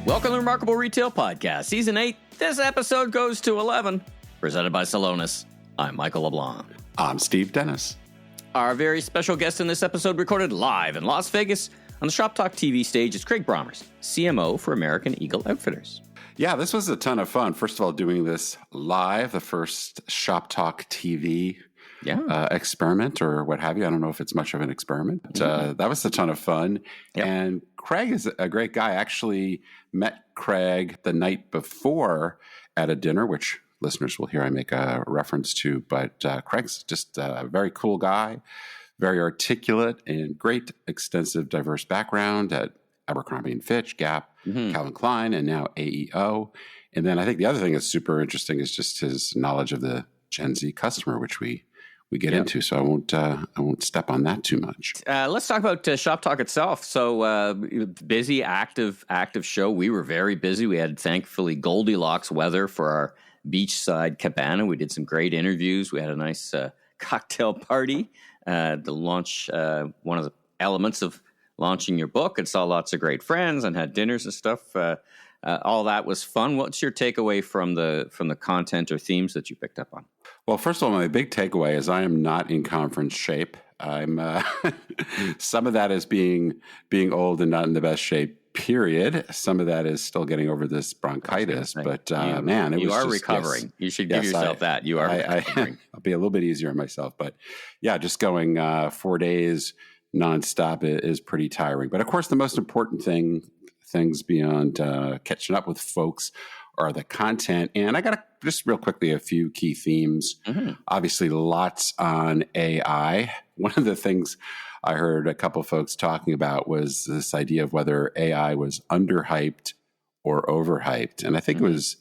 Welcome to the Remarkable Retail Podcast, Season 8. This episode goes to 11, presented by Celonis. I'm Michael LeBlanc. I'm Steve Dennis. Our very special guest in this episode recorded live in Las Vegas on the Shoptalk TV stage is Craig Brommers, CMO for American Eagle Outfitters. Yeah, this was a ton of fun. First of all, doing this live, the first Shoptalk TV experiment or what have you. I don't know if it's much of an experiment, but that was a ton of fun. Yep. And Craig is a great guy. I actually met Craig the night before at a dinner, which listeners will hear I make a reference to. But Craig's just a very cool guy, very articulate, and great, extensive, diverse background at Abercrombie & Fitch, Gap, Calvin Klein, and now AEO. And then I think the other thing that's super interesting is just his knowledge of the Gen Z customer, which we get into. So I won't step on that too much. Let's talk about Shoptalk itself. So busy, active show. We were very busy. We had, thankfully, Goldilocks weather for our beachside cabana. We did some great interviews. We had a nice cocktail party to launch one of the elements of launching your book, and saw lots of great friends and had dinners and stuff. All that was fun. What's your takeaway from the content or themes that you picked up on? Well, first of all, my big takeaway is I am not in conference shape. I'm some of that is being old and not in the best shape, period. Some of that is still getting over this bronchitis. But man, it was you are just, recovering. Yes, you should give yourself that. You are recovering. I'll be a little bit easier on myself. But yeah, just going 4 days nonstop is pretty tiring. But of course, the most important things beyond catching up with folks are the content. And I got just real quickly a few key themes. Obviously, lots on AI. One of the things I heard a couple folks talking about was this idea of whether AI was underhyped or overhyped. And I think it was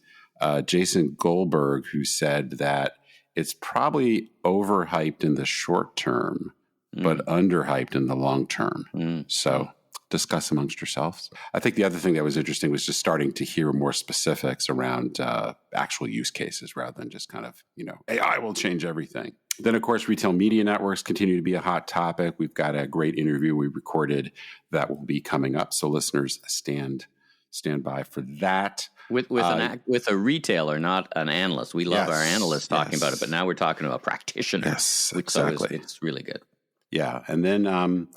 Jason Goldberg who said that it's probably overhyped in the short term, but underhyped in the long term. So discuss amongst yourselves. I think the other thing that was interesting was just starting to hear more specifics around actual use cases rather than just kind of, AI will change everything. Then, of course, retail media networks continue to be a hot topic. We've got a great interview we recorded that will be coming up. So listeners, stand by for that. With a retailer, not an analyst. We love our analysts talking about it, but now we're talking about a practitioner. Yes, exactly. So it's really good. Yeah. And then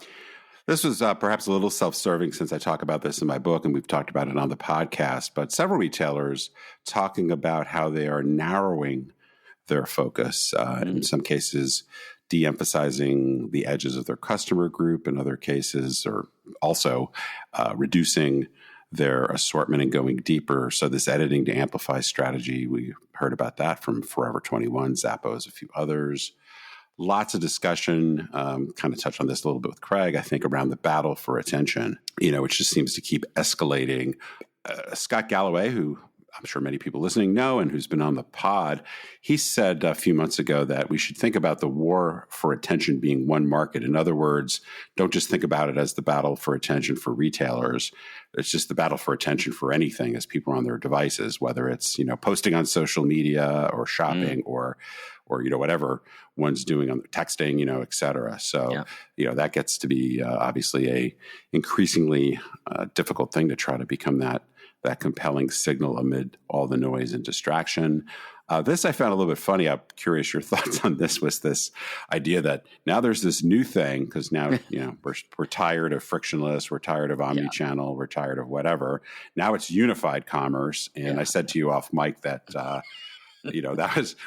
this was perhaps a little self-serving since I talk about this in my book and we've talked about it on the podcast, but several retailers talking about how they are narrowing their focus, in some cases de-emphasizing the edges of their customer group, in other cases, or also reducing their assortment and going deeper. So this editing to amplify strategy, we heard about that from Forever 21, Zappos, a few others. Lots of discussion, kind of touched on this a little bit with Craig, I think, around the battle for attention, which just seems to keep escalating. Scott Galloway, who I'm sure many people listening know and who's been on the pod, he said a few months ago that we should think about the war for attention being one market. In other words, don't just think about it as the battle for attention for retailers. It's just the battle for attention for anything as people are on their devices, whether it's, posting on social media or shopping or whatever one's doing on their texting, et cetera. So, that gets to be obviously a increasingly difficult thing to try to become that compelling signal amid all the noise and distraction. This I found a little bit funny. I'm curious your thoughts on this. Was this idea that now there's this new thing because now we're tired of frictionless, we're tired of omni-channel, we're tired of whatever. Now it's unified commerce, and I said to you off mic that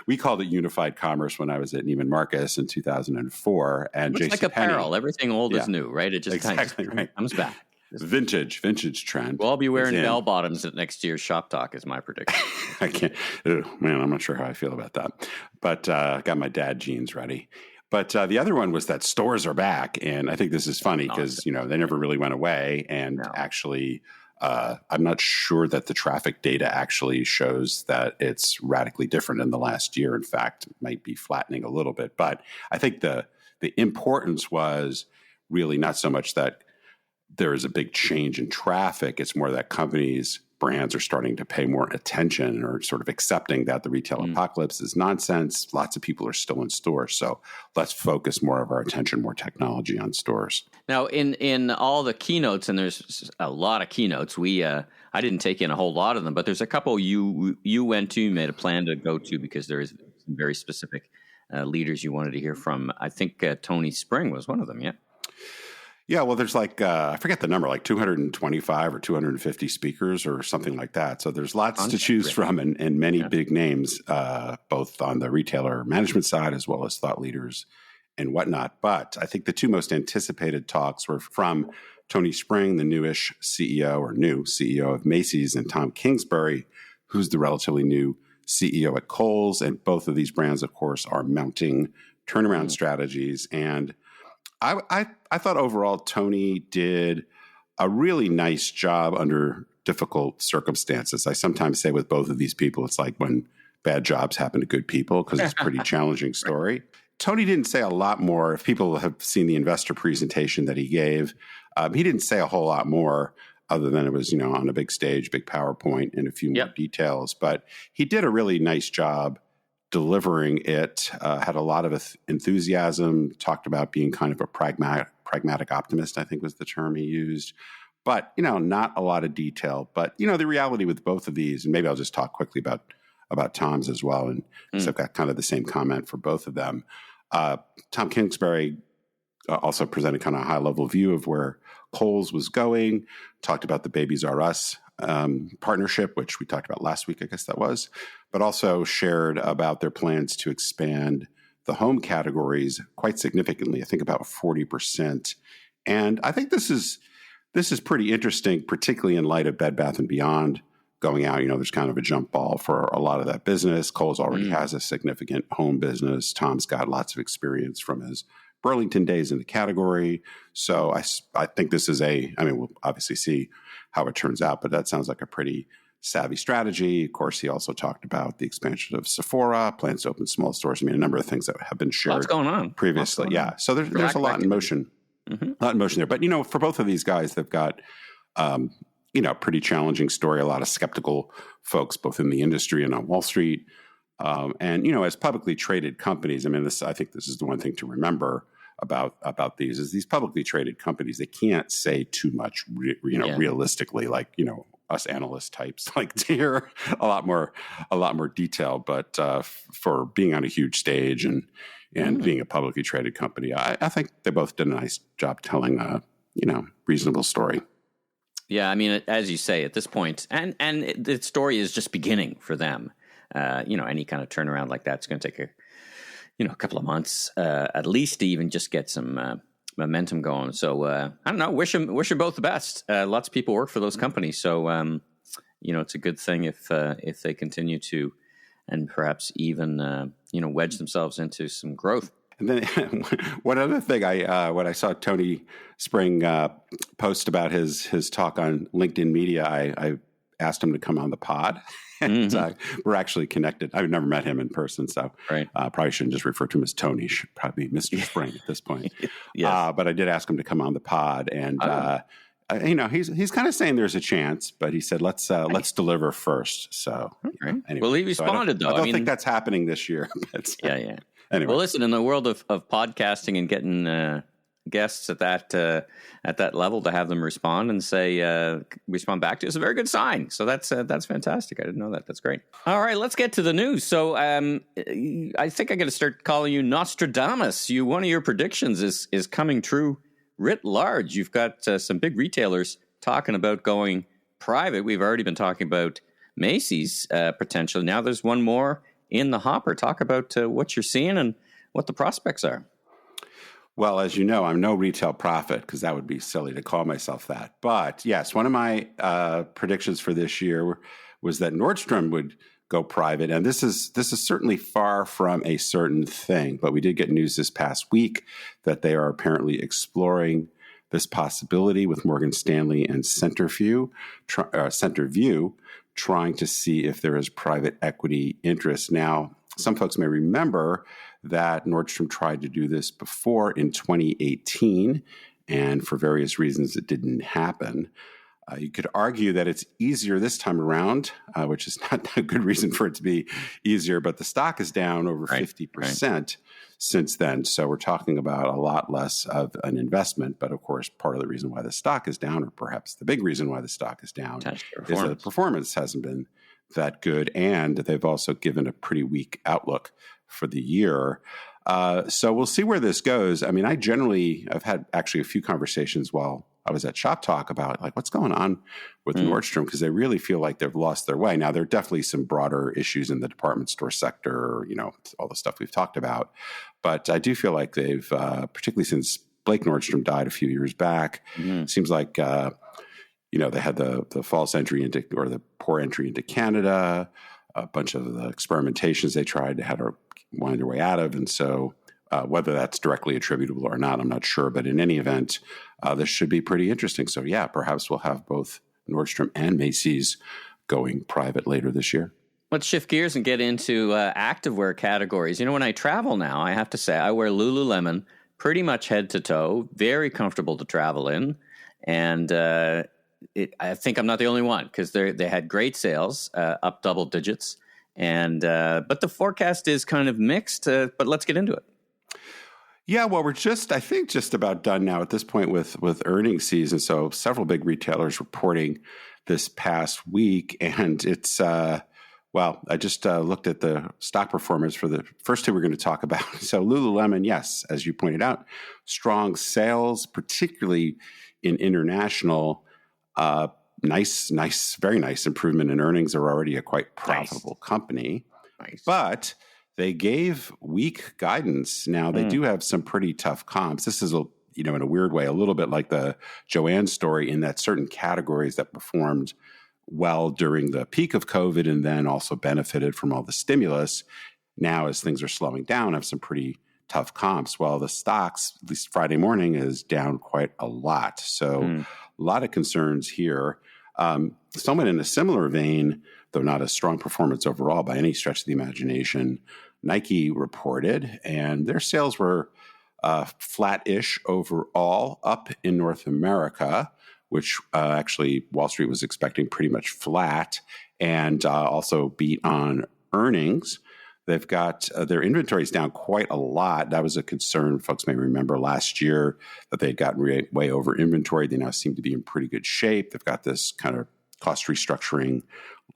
we called it unified commerce when I was at Neiman Marcus in 2004. And it's like apparel, everything old is new, right? It just comes back. Vintage trend. We'll all be wearing bell bottoms at next year's Shoptalk is my prediction. I can't, man, I'm not sure how I feel about that. But got my dad jeans ready. But the other one was that stores are back. And I think this is funny because, they never really went away. And actually, I'm not sure that the traffic data actually shows that it's radically different in the last year. In fact, it might be flattening a little bit. But I think the importance was really not so much that there is a big change in traffic. It's more that companies brands are starting to pay more attention or sort of accepting that the retail apocalypse is nonsense. Lots of people are still in stores. So let's focus more of our attention, more technology on stores. Now, in all the keynotes, and there's a lot of keynotes, I didn't take in a whole lot of them, but there's a couple you went to, you made a plan to go to because there is some very specific leaders you wanted to hear from. I think Tony Spring was one of them, yeah? Yeah, well, there's like, I forget the number, like 225 or 250 speakers or something like that. So there's lots to choose from and many big names, both on the retailer management side as well as thought leaders and whatnot. But I think the two most anticipated talks were from Tony Spring, the new CEO of Macy's, and Tom Kingsbury, who's the relatively new CEO at Kohl's. And both of these brands, of course, are mounting turnaround strategies. And I thought overall Tony did a really nice job under difficult circumstances. I sometimes say with both of these people, it's like when bad jobs happen to good people because it's a pretty challenging story. Tony didn't say a lot more. If people have seen the investor presentation that he gave, he didn't say a whole lot more other than it was, on a big stage, big PowerPoint, and a few more details. But he did a really nice job delivering it, had a lot of enthusiasm, talked about being kind of a pragmatic optimist, I think was the term he used. But, not a lot of detail. But, the reality with both of these, and maybe I'll just talk quickly about Tom's as well, and so I've got kind of the same comment for both of them. Tom Kingsbury also presented kind of a high-level view of where Kohl's was going, talked about the Babies R Us partnership, which we talked about last week, I guess that was, but also shared about their plans to expand the home categories quite significantly, I think about 40%. And I think this is pretty interesting, particularly in light of Bed Bath & Beyond going out. There's kind of a jump ball for a lot of that business. Kohl's already has a significant home business. Tom's got lots of experience from his Burlington days in the category. So I think this is we'll obviously see how it turns out, but that sounds like a pretty savvy strategy. Of course, he also talked about the expansion of Sephora, plans to open small stores. A number of things that have been shared. What's going on previously? Yeah. So there's a lot in motion, a lot in motion there. But, for both of these guys, they've got, pretty challenging story, a lot of skeptical folks, both in the industry and on Wall Street. And, as publicly traded companies, I think this is the one thing to remember about these publicly traded companies. They can't say too much, realistically, like, us analyst types like to hear a lot more detail. But for being on a huge stage and being a publicly traded company, I think they both did a nice job telling a, reasonable story. Yeah. As you say, at this point, and the story is just beginning for them. Any kind of turnaround like that's going to take a couple of months at least to even just get some momentum going. So I don't know. Wish them both the best. Lots of people work for those companies, so it's a good thing if they continue to, and perhaps even wedge themselves into some growth. And then one other thing, when I saw Tony Spring post about his talk on LinkedIn Media, I asked him to come on the pod. And we're actually connected. I've never met him in person, so probably shouldn't just refer to him as Tony. Should probably be Mr. Spring at this point. Yes. But I did ask him to come on the pod, and he's kind of saying there's a chance, but he said let's deliver first. So anyway, well, he responded I don't think that's happening this year. But, yeah. Anyway, well, listen, in the world of podcasting and getting guests at that level, to have them respond and say respond back to is a very good sign. So that's fantastic. I didn't know that. That's great. All right, let's get to the news. So I think I got to start calling you Nostradamus. One of your predictions is coming true writ large. You've got some big retailers talking about going private. We've already been talking about Macy's potentially. Now there's one more in the hopper. Talk about what you're seeing and what the prospects are. Well, as you know, I'm no retail prophet because that would be silly to call myself that. But yes, one of my predictions for this year was that Nordstrom would go private, and this is certainly far from a certain thing. But we did get news this past week that they are apparently exploring this possibility with Morgan Stanley and Centerview, trying to see if there is private equity interest. Now, some folks may remember that Nordstrom tried to do this before in 2018, and for various reasons it didn't happen. You could argue that it's easier this time around, which is not a good reason for it to be easier, but the stock is down over 50% since then. So we're talking about a lot less of an investment. But of course, part of the reason why the stock is down, or perhaps the big reason why the stock is down, is that the performance hasn't been that good. And they've also given a pretty weak outlook for the year. So we'll see where this goes. I mean, I've had actually a few conversations while I was at Shoptalk about like what's going on with Nordstrom, because they really feel like they've lost their way. Now, there are definitely some broader issues in the department store sector, all the stuff we've talked about. But I do feel like they've, particularly since Blake Nordstrom died a few years back, seems like, they had the false entry into, or the poor entry into Canada, a bunch of the experimentations they tried to wind their way out of. And so whether that's directly attributable or not, I'm not sure. But in any event, this should be pretty interesting. So yeah, perhaps we'll have both Nordstrom and Macy's going private later this year. Let's shift gears and get into activewear categories. When I travel now, I have to say I wear Lululemon pretty much head to toe, very comfortable to travel in. And I think I'm not the only one, because they had great sales, up double digits. And but the forecast is kind of mixed, but let's get into it. Yeah, well, we're I think just about done now at this point with earnings season. So several big retailers reporting this past week. And it's, I just looked at the stock performance for the first two we're going to talk about. So Lululemon, yes, as you pointed out, strong sales, particularly in international. Nice, very nice improvement in earnings. They're already a quite profitable company. Nice. But they gave weak guidance. Now, they do have some pretty tough comps. This is, in a weird way, a little bit like the Joanne story, in that certain categories that performed well during the peak of COVID and then also benefited from all the stimulus, now as things are slowing down, have some pretty tough comps. Well, the stocks, at least Friday morning, is down quite a lot. So a lot of concerns here. Somewhat in a similar vein, though not a strong performance overall by any stretch of the imagination, Nike reported, and their sales were flat-ish overall, up in North America, which actually Wall Street was expecting pretty much flat, and also beat on earnings. They've got their inventories down quite a lot. That was a concern. Folks may remember last year that they had gotten way over inventory. They now seem to be in pretty good shape. They've got this kind of cost restructuring,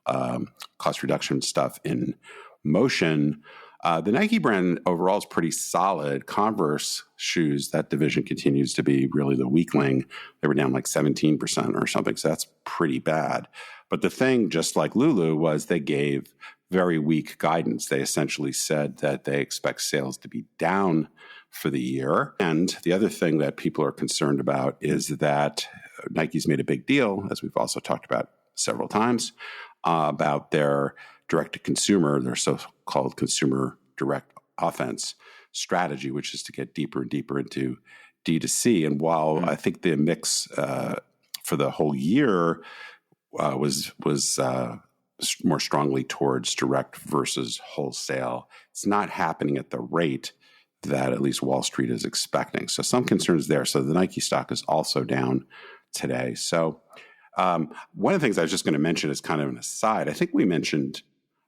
cost reduction stuff in motion. The Nike brand overall is pretty solid. Converse shoes, that division continues to be really the weakling. They were down like 17% or something, so that's pretty bad. But the thing, just like Lulu, was they gave very weak guidance. They essentially said that they expect sales to be down for the year. And the other thing that people are concerned about is that Nike's made a big deal, as we've also talked about several times, about their direct-to-consumer, their so-called consumer direct offense strategy, which is to get deeper and deeper into D2C. And while I think the mix for the whole year was more strongly towards direct versus wholesale, it's not happening at the rate that at least Wall Street is expecting. So some concerns there. So the Nike stock is also down today. So one of the things I was just going to mention is kind of an aside. I think we mentioned,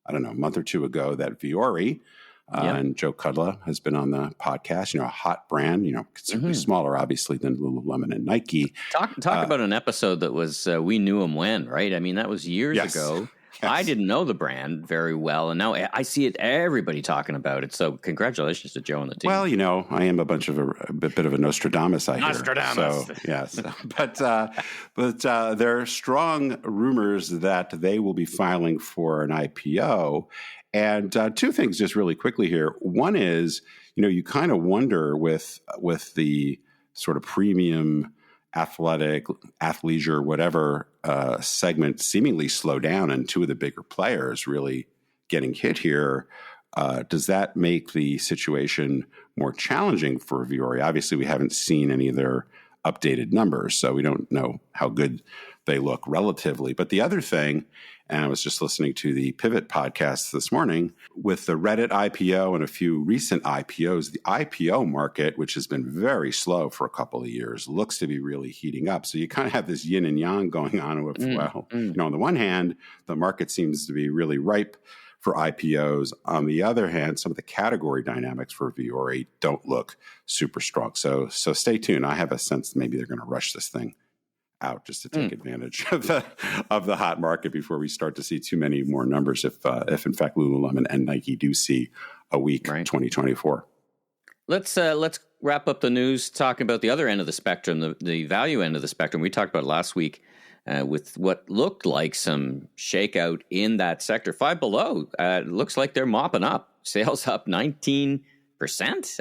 a month or two ago, that Vuori and Joe Kudla has been on the podcast, a hot brand, considerably smaller, obviously, than Lululemon and Nike. Talk about an episode that was, we knew him when, right? I mean, that was years ago. Yes. I didn't know the brand very well, and now I see everybody talking about it. So congratulations to Joe and the team. Well, I am a bit of a Nostradamus, I hear. Nostradamus. So, yes. but there are strong rumors that they will be filing for an IPO. And two things just really quickly here. One is, you kind of wonder with the sort of premium athletic, athleisure, whatever segment seemingly slow down, and two of the bigger players really getting hit here. Does that make the situation more challenging for Vuori? Obviously, we haven't seen any of their updated numbers, so we don't know how good they look relatively. But the other thing, and I was just listening to the Pivot podcast this morning, with the Reddit IPO and a few recent IPOs, the IPO market, which has been very slow for a couple of years, looks to be really heating up. So you kind of have this yin and yang going on with, on the one hand, the market seems to be really ripe for IPOs. On the other hand, some of the category dynamics for Vuori don't look super strong. So stay tuned. I have a sense maybe they're going to rush this thing out just to take advantage of the hot market before we start to see too many more numbers. If in fact Lululemon and Nike do see a weak 2024. Let's wrap up the news talking about the other end of the spectrum, the value end of the spectrum. We talked about last week. With what looked like some shakeout in that sector. Five Below, looks like they're mopping up. Sales up 19%.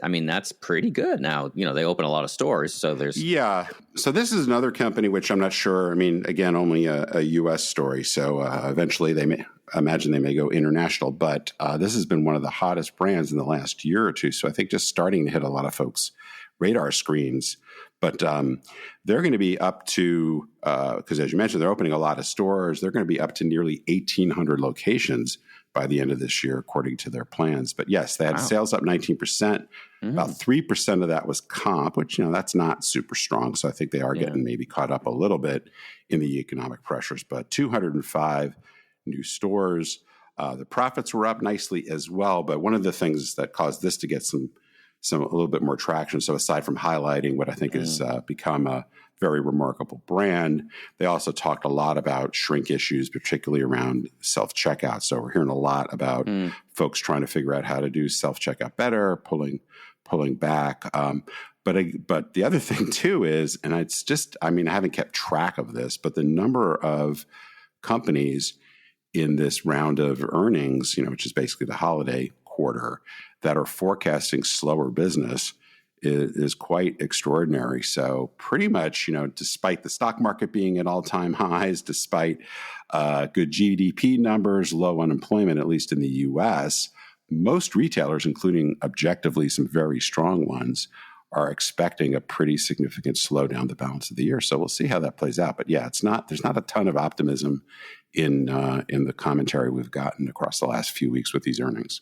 I mean, that's pretty good. Now, they open a lot of stores, so there's... Yeah. So this is another company which I'm not sure. I mean, again, only a U.S. story. So eventually they may go international. But this has been one of the hottest brands in the last year or two. So I think just starting to hit a lot of folks' radar screens. But they're going to be up to, because as you mentioned, they're opening a lot of stores. They're going to be up to nearly 1,800 locations by the end of this year, according to their plans. But yes, they had sales up 19%. About 3% of that was comp, which, that's not super strong. So I think they are getting maybe caught up a little bit in the economic pressures. But 205 new stores. The profits were up nicely as well. But one of the things that caused this to get a little bit more traction. So aside from highlighting what I think has become a very remarkable brand, they also talked a lot about shrink issues, particularly around self-checkout. So we're hearing a lot about folks trying to figure out how to do self-checkout better, pulling back. But the other thing too is, and it's just, I haven't kept track of this, but the number of companies in this round of earnings, which is basically the holiday quarter, that are forecasting slower business is quite extraordinary. So pretty much, despite the stock market being at all-time highs, despite good GDP numbers, low unemployment, at least in the U.S., most retailers, including objectively some very strong ones, are expecting a pretty significant slowdown the balance of the year. So we'll see how that plays out. But yeah, there's not a ton of optimism in the commentary we've gotten across the last few weeks with these earnings.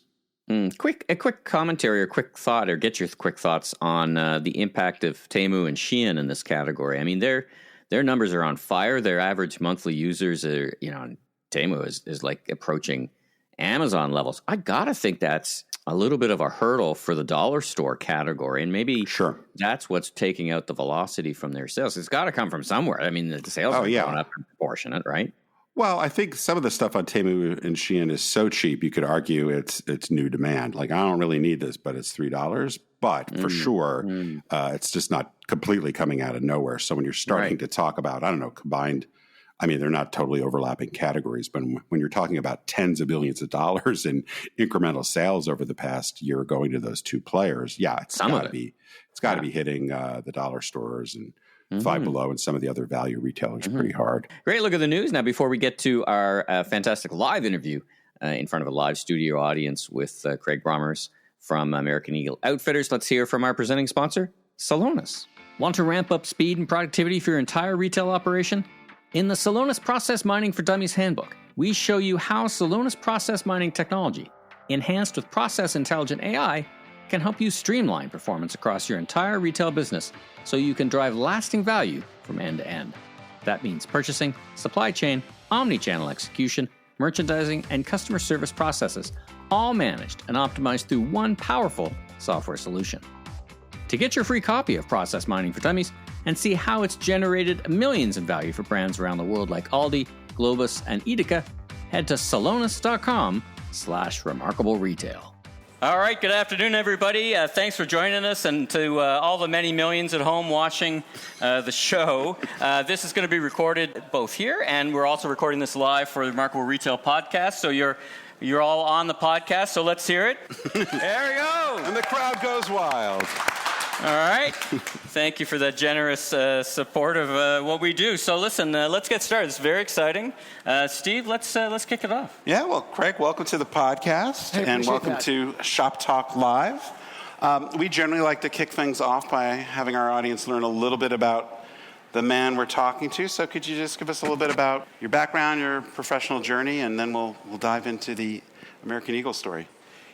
A quick commentary or quick thought, or get your quick thoughts on the impact of Temu and Shein in this category. I mean, their numbers are on fire. Their average monthly users are, Temu is like approaching Amazon levels. I gotta think that's a little bit of a hurdle for the dollar store category, and maybe that's what's taking out the velocity from their sales. It's got to come from somewhere. I mean, the sales are going up in proportionate, right? Well, I think some of the stuff on Temu and Shein is so cheap, you could argue it's new demand. Like, I don't really need this, but it's $3. But for sure, it's just not completely coming out of nowhere. So when you're starting to talk about, combined, they're not totally overlapping categories, but when you're talking about tens of billions of dollars in incremental sales over the past year going to those two players, it's got to be hitting the dollar stores and Five Below and some of the other value retailers pretty hard. Great look at the news. Now, before we get to our fantastic live interview in front of a live studio audience with Craig Brommers from American Eagle Outfitters, let's hear from our presenting sponsor, Celonis. Want to ramp up speed and productivity for your entire retail operation? In the Celonis Process Mining for Dummies Handbook, we show you how Celonis process mining technology, enhanced with process intelligent AI, can help you streamline performance across your entire retail business so you can drive lasting value from end to end. That means purchasing, supply chain, omni-channel execution, merchandising, and customer service processes, all managed and optimized through one powerful software solution. To get your free copy of Process Mining for Dummies and see how it's generated millions in value for brands around the world like Aldi, Globus, and Edeka, head to celonis.com/remarkable-retail. All right, good afternoon, everybody. Thanks for joining us, and to all the many millions at home watching the show. This is going to be recorded both here, and we're also recording this live for the Remarkable Retail podcast. So you're all on the podcast, so let's hear it. There we go. And the crowd goes wild. All right. Thank you for that generous support of what we do. So listen, let's get started. It's very exciting. Steve, let's kick it off. Yeah, well, Craig, welcome to the podcast, and welcome to Shoptalk Live. We generally like to kick things off by having our audience learn a little bit about the man we're talking to. So could you just give us a little bit about your background, your professional journey, and then we'll dive into the American Eagle story.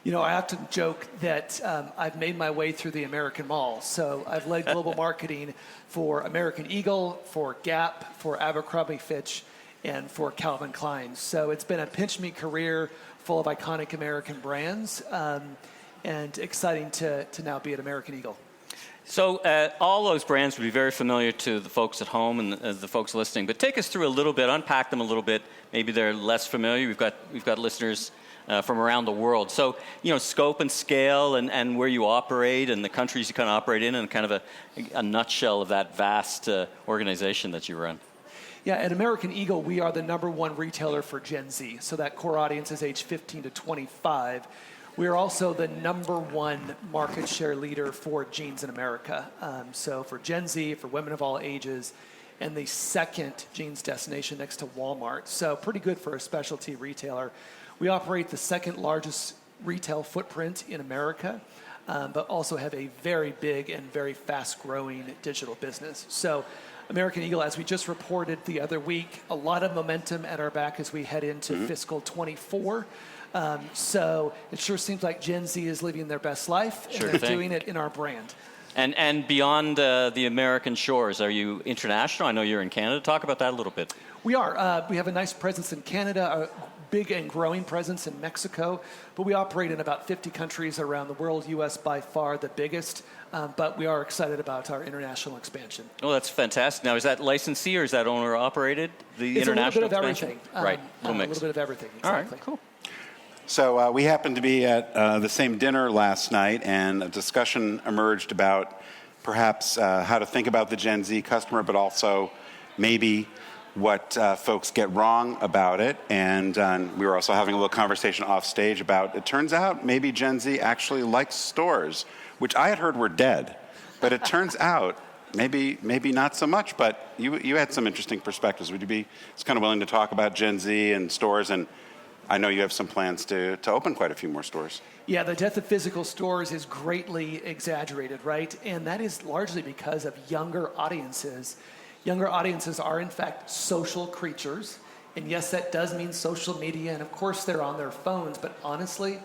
You know, I often joke that I've made my way through the American Mall. So I've led global marketing for American Eagle, for Gap, for Abercrombie Fitch, and for Calvin Klein. So it's been a pinch-me career full of iconic American brands, and exciting to now be at American Eagle. So all those brands would be very familiar to the folks at home and the folks listening. But take us through a little bit, unpack them a little bit. Maybe they're less familiar. We've got listeners from around the world. So, scope and scale and where you operate and the countries you kind of operate in, and kind of a nutshell of that vast organization that you run. Yeah, at American Eagle, we are the number one retailer for Gen Z. So that core audience is age 15 to 25. We are also the number one market share leader for jeans in America. So for Gen Z, for women of all ages, and the second jeans destination next to Walmart. So pretty good for a specialty retailer. We operate the second largest retail footprint in America, but also have a very big and very fast-growing digital business. So American Eagle, as we just reported the other week, a lot of momentum at our back as we head into fiscal 24. So it sure seems like Gen Z is living their best life, and they're doing it in our brand. And beyond the American shores, are you international? I know you're in Canada. Talk about that a little bit. We are. We have a nice presence in Canada, a big and growing presence in Mexico, but we operate in about 50 countries around the world, U.S. by far the biggest, but we are excited about our international expansion. Oh, that's fantastic. Now, is that licensee or is that owner-operated, the it's international expansion? It's a little bit of everything. Right, A little bit of everything, exactly. All right, cool. So we happened to be at the same dinner last night, and a discussion emerged about perhaps how to think about the Gen Z customer, but also maybe what folks get wrong about it. And we were also having a little conversation off stage about, it turns out maybe Gen Z actually likes stores, which I had heard were dead. But it turns out maybe not so much. But you had some interesting perspectives. Would you be kind of willing to talk about Gen Z and stores? And I know you have some plans to open quite a few more stores. Yeah, the death of physical stores is greatly exaggerated, right? And that is largely because of younger audiences. Younger audiences are, in fact, social creatures. And yes, that does mean social media. And of course, they're on their phones. But honestly,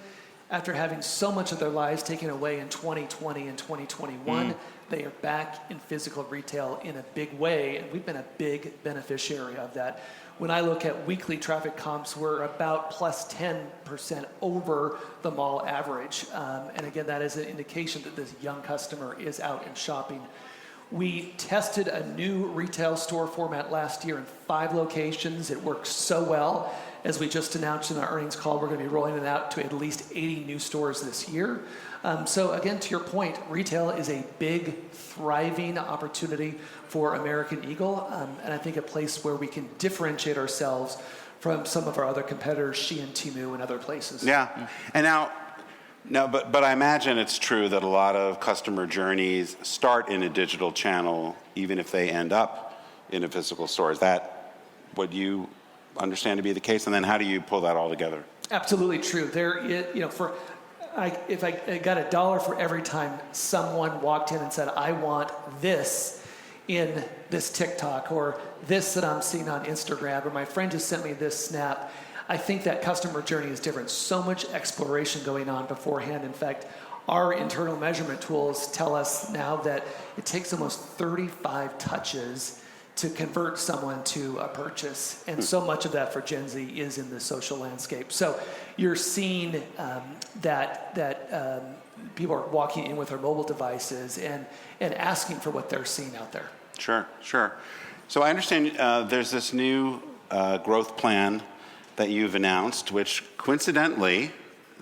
after having so much of their lives taken away in 2020 and 2021, they are back in physical retail in a big way. And we've been a big beneficiary of that. When I look at weekly traffic comps, we're about plus 10% over the mall average. And again, that is an indication that this young customer is out and shopping. We tested a new retail store format last year in 5 locations. It worked so well. As we just announced in our earnings call, we're going to be rolling it out to at least 80 new stores this year. So again, to your point, retail is a big, thriving opportunity for American Eagle, and I think a place where we can differentiate ourselves from some of our other competitors, Shein, Temu, and other places. Yeah, and but I imagine it's true that a lot of customer journeys start in a digital channel, even if they end up in a physical store. Is that what you understand to be the case? And then how do you pull that all together? Absolutely true. There is, if I got $1 for every time someone walked in and said, I want this in this TikTok, or this that I'm seeing on Instagram, or my friend just sent me this snap, I think that customer journey is different. So much exploration going on beforehand. In fact, our internal measurement tools tell us now that it takes almost 35 touches to convert someone to a purchase. And so much of that for Gen Z is in the social landscape. So you're seeing that people are walking in with their mobile devices and asking for what they're seeing out there. Sure. So I understand there's this new growth plan that you've announced, which coincidentally,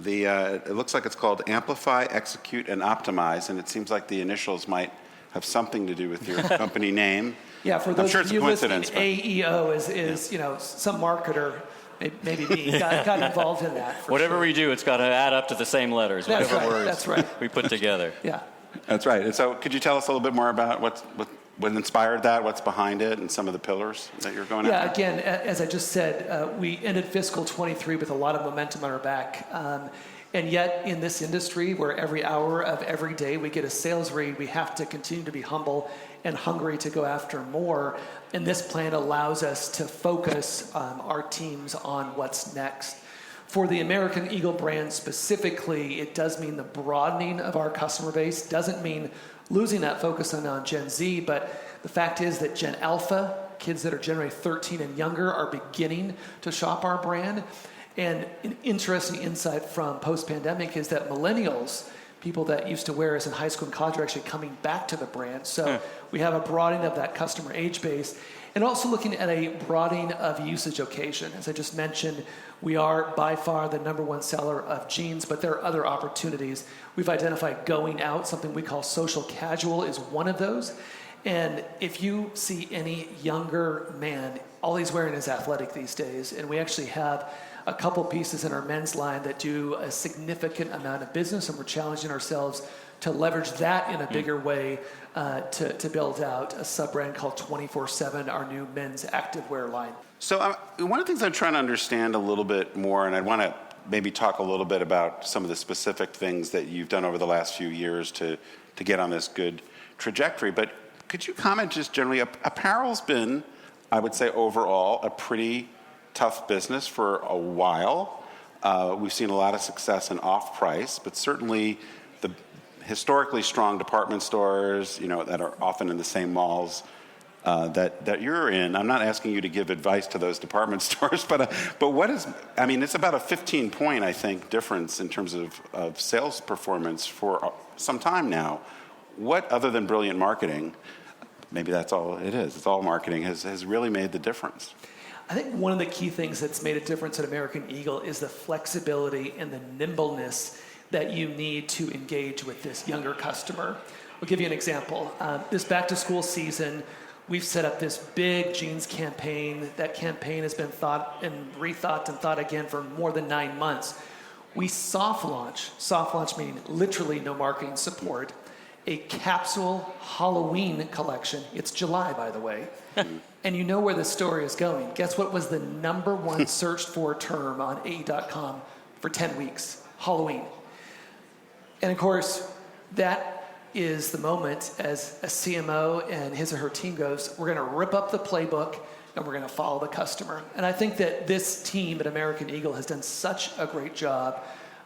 it looks like it's called Amplify, Execute, and Optimize, and it seems like the initials might have something to do with your company name. Yeah, for those of you listening, AEO is some marketer, maybe me, got involved in that. Whatever we do, it's got to add up to the same letters, That's whatever right, words that's right. we put together. Yeah. That's right. And so could you tell us a little bit more about what inspired that, what's behind it, and some of the pillars that you're going after? Yeah, again, as I just said, we ended fiscal 23 with a lot of momentum on our back. And yet in this industry where every hour of every day we get a sales read, we have to continue to be humble and hungry to go after more. And this plan allows us to focus our teams on what's next. For the American Eagle brand specifically, it does mean the broadening of our customer base. Doesn't mean losing that focus on Gen Z, but the fact is that Gen Alpha, kids that are generally 13 and younger, are beginning to shop our brand. And an interesting insight from post-pandemic is that millennials, people that used to wear us in high school and college, are actually coming back to the brand. So we have a broadening of that customer age base, and also looking at a broadening of usage occasion. As I just mentioned, we are by far the number one seller of jeans, but there are other opportunities. We've identified going out, something we call social casual is one of those. And if you see any younger man, all he's wearing is athletic these days. And we actually have a couple pieces in our men's line that do a significant amount of business, and we're challenging ourselves to leverage that in a bigger way to build out a sub-brand called 24/7, our new men's activewear line. So one of the things I'm trying to understand a little bit more, and I want to maybe talk a little bit about some of the specific things that you've done over the last few years to get on this good trajectory, but could you comment just generally, apparel's been, I would say overall, a pretty tough business for a while. We've seen a lot of success in off-price, but certainly the historically strong department stores, that are often in the same malls that you're in. I'm not asking you to give advice to those department stores, but what is? I mean, it's about a 15-point, I think, difference in terms of sales performance for some time now. What, other than brilliant marketing, maybe that's all it is, it's all marketing, has really made the difference? I think one of the key things that's made a difference at American Eagle is the flexibility and the nimbleness that you need to engage with this younger customer. I'll give you an example. This back-to-school season, we've set up this big jeans campaign. That campaign has been thought and rethought and thought again for more than 9 months. We soft launch meaning literally no marketing support, a capsule Halloween collection. It's July, by the way. And you know where the story is going. Guess what was the number one searched for term on AE.com for 10 weeks? Halloween. And of course, that is the moment as a CMO and his or her team goes, we're going to rip up the playbook and we're going to follow the customer. And I think that this team at American Eagle has done such a great job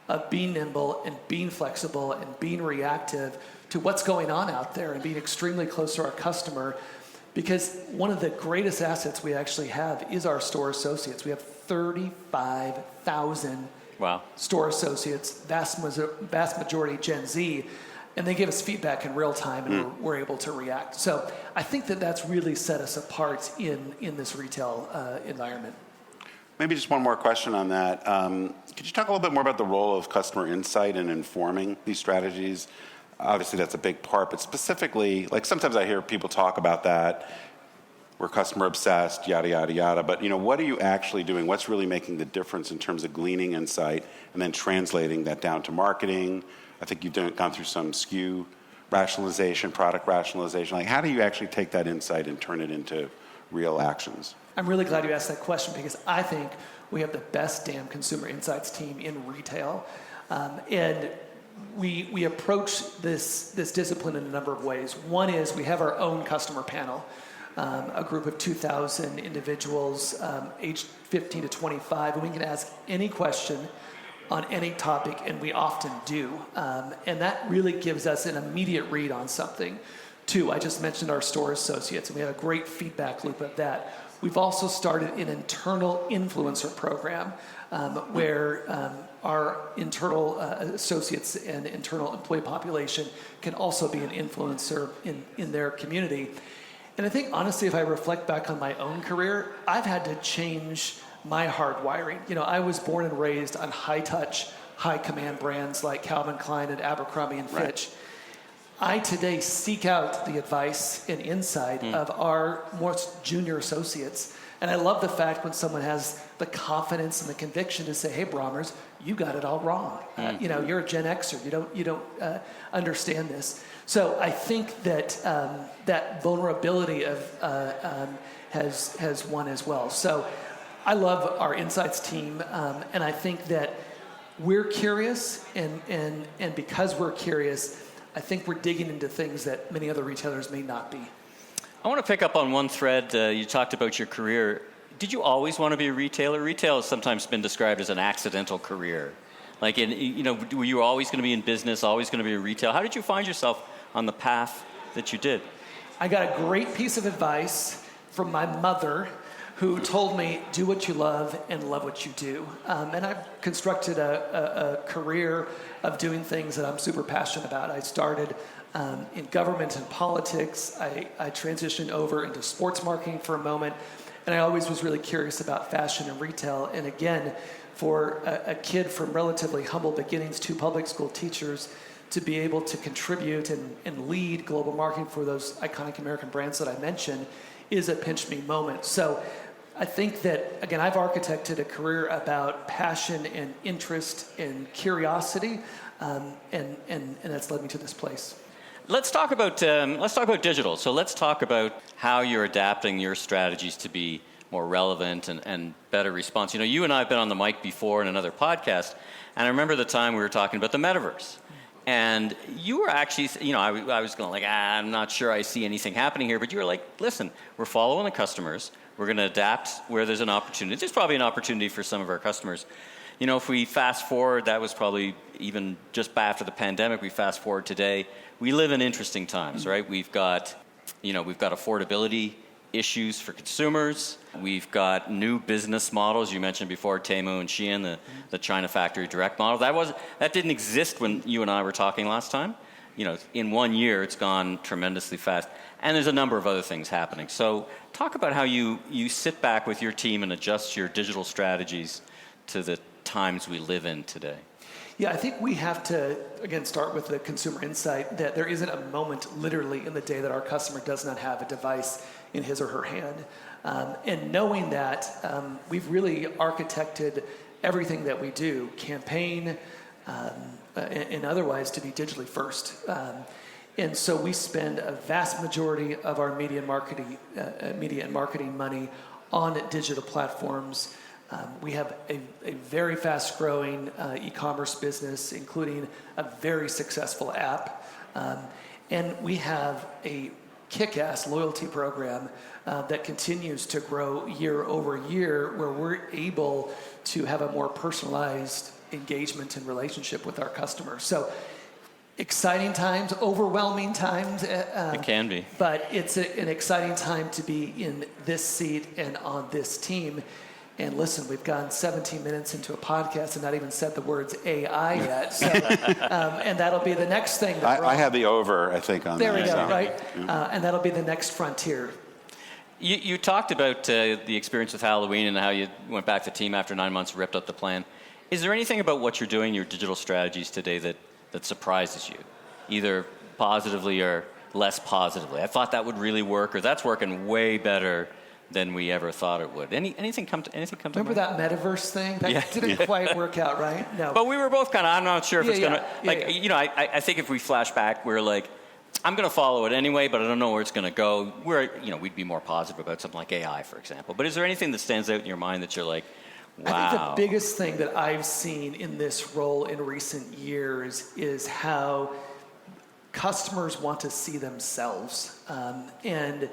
of being nimble and being flexible and being reactive to what's going on out there and being extremely close to our customer, because one of the greatest assets we actually have is our store associates. We have 35,000 store associates, vast majority Gen Z, and they give us feedback in real time, and we're able to react. So I think that that's really set us apart in this retail environment. Maybe just one more question on that. Could you talk a little bit more about the role of customer insight in informing these strategies? Obviously, that's a big part, but specifically, like sometimes I hear people talk about that, we're customer obsessed, yada, yada, yada, but what are you actually doing? What's really making the difference in terms of gleaning insight and then translating that down to marketing? I think you've gone through some SKU rationalization, product rationalization. Like, how do you actually take that insight and turn it into real actions? I'm really glad you asked that question, because I think we have the best damn consumer insights team in retail. And we approach this discipline in a number of ways. One is we have our own customer panel, a group of 2,000 individuals aged 15 to 25, and we can ask any question on any topic, and we often do. And that really gives us an immediate read on something. Two, I just mentioned our store associates, and we have a great feedback loop of that. We've also started an internal influencer program where our internal associates and internal employee population can also be an influencer in their community. And I think, honestly, if I reflect back on my own career, I've had to change my hardwiring. I was born and raised on high-touch, high-command brands like Calvin Klein and Abercrombie and Fitch. Right. I today seek out the advice and insight of our most junior associates. And I love the fact when someone has the confidence and the conviction to say, hey, Brommers, you got it all wrong. You're a Gen Xer. You don't understand this. So I think that that vulnerability has won as well. So I love our insights team, and I think that we're curious, and because we're curious, I think we're digging into things that many other retailers may not be. I want to pick up on one thread. You talked about your career. Did you always want to be a retailer? Retail has sometimes been described as an accidental career. Like, were you always going to be in business, always going to be in retail? How did you find yourself on the path that you did? I got a great piece of advice from my mother, who told me, do what you love and love what you do. And I've constructed a career of doing things that I'm super passionate about. I started in government and politics. I transitioned over into sports marketing for a moment. And I always was really curious about fashion and retail. And again, for a kid from relatively humble beginnings, 2 public school teachers, to be able to contribute and lead global marketing for those iconic American brands that I mentioned is a pinch me moment. So I think that, again, I've architected a career about passion and interest and curiosity, and that's led me to this place. Let's talk about digital. So let's talk about how you're adapting your strategies to be more relevant and better response. You and I have been on the mic before in another podcast, and I remember the time we were talking about the metaverse. And you were actually, I was going like, I'm not sure I see anything happening here, but you were like, listen, we're following the customers. We're going to adapt where there's an opportunity. There's probably an opportunity for some of our customers. If we fast forward, that was probably even just after the pandemic, we fast forward today. We live in interesting times, right? We've got affordability issues for consumers. We've got new business models. You mentioned before Temu and Shein, the China factory direct model. That didn't exist when you and I were talking last time. In 1 year, it's gone tremendously fast. And there's a number of other things happening. So talk about how you sit back with your team and adjust your digital strategies to the times we live in today. Yeah, I think we have to, again, start with the consumer insight that there isn't a moment literally in the day that our customer does not have a device in his or her hand. And knowing that, we've really architected everything that we do, campaign and otherwise, to be digitally first. And so we spend a vast majority of our media and marketing money on digital platforms. We have a very fast-growing e-commerce business, including a very successful app. And we have a kick-ass loyalty program that continues to grow year over year, where we're able to have a more personalized engagement and relationship with our customers. So exciting times, overwhelming times. It can be. But it's an exciting time to be in this seat and on this team. And listen, we've gone 17 minutes into a podcast and not even said the words AI yet. So, and that'll be the next thing. I have the over, I think, on there that. There we go, so. right? Yeah. And that'll be the next frontier. You talked about the experience with Halloween and how you went back to team after 9 months, ripped up the plan. Is there anything about what you're doing, your digital strategies today, that surprises you, either positively or less positively? I thought that would really work, or that's working way better than we ever thought it would. Anything come to Remember mind? that metaverse thing? That didn't quite work out, right? No. But we were both kind of, I'm not sure if it's going to, Yeah. I think if we flash back, we're like, I'm going to follow it anyway, but I don't know where it's going to go. We'd be more positive about something like AI, for example. But is there anything that stands out in your mind that you're like, wow? I think the biggest thing that I've seen in this role in recent years is how customers want to see themselves. And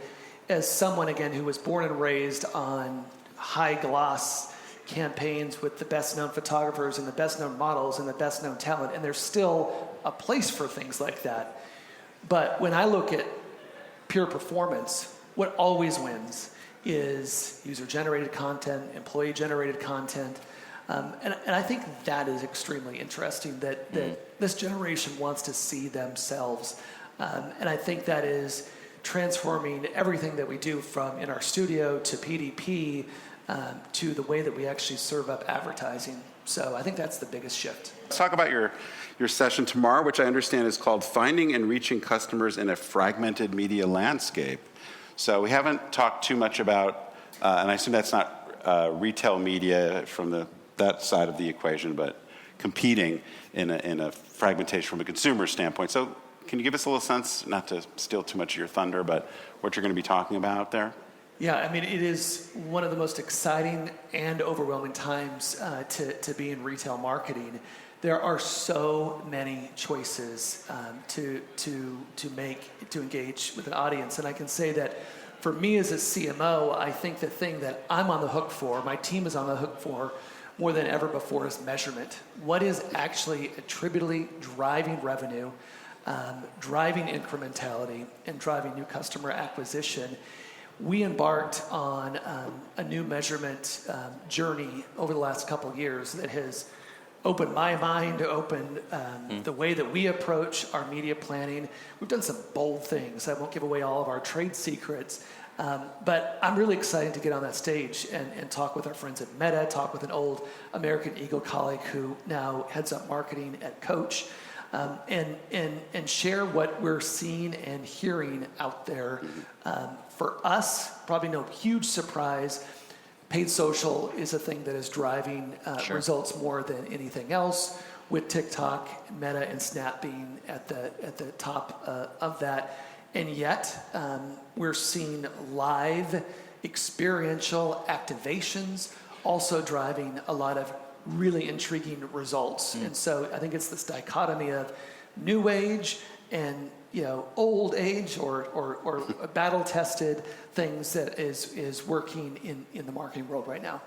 as someone, again, who was born and raised on high gloss campaigns with the best known photographers and the best known models and the best known talent, and there's still a place for things like that. But when I look at pure performance, what always wins is user-generated content, employee-generated content. And I think that is extremely interesting, that this generation wants to see themselves. And I think that is transforming everything that we do, from in our studio to PDP to the way that we actually serve up advertising. So I think that's the biggest shift. Let's talk about your session tomorrow, which I understand is called Finding and Reaching Customers in a Fragmented Media Landscape. So we haven't talked too much about, and I assume that's not retail media from that side of the equation, but competing in a fragmentation from a consumer standpoint. So can you give us a little sense, not to steal too much of your thunder, but what you're going to be talking about there? Yeah, I mean, it is one of the most exciting and overwhelming times to be in retail marketing. There are so many choices to make to engage with an audience, and I can say that for me as a CMO, I think the thing that I'm on the hook for, my team is on the hook for, more than ever before, is measurement. What is actually attributably driving revenue, driving incrementality, and driving new customer acquisition? We embarked on a new measurement journey over the last couple of years that has opened my mind, opened the way that we approach our media planning. We've done some bold things. I won't give away all of our trade secrets, but I'm really excited to get on that stage and talk with our friends at Meta, talk with an old American Eagle colleague who now heads up marketing at Coach, and share what we're seeing and hearing out there. For us, probably no huge surprise, paid social is a thing that is driving results more than anything else, with TikTok, Meta, and Snap being at the top of that. And yet, we're seeing live experiential activations also driving a lot of really intriguing results. And so I think it's this dichotomy of new age and old age or battle-tested things that is working in the marketing world right now.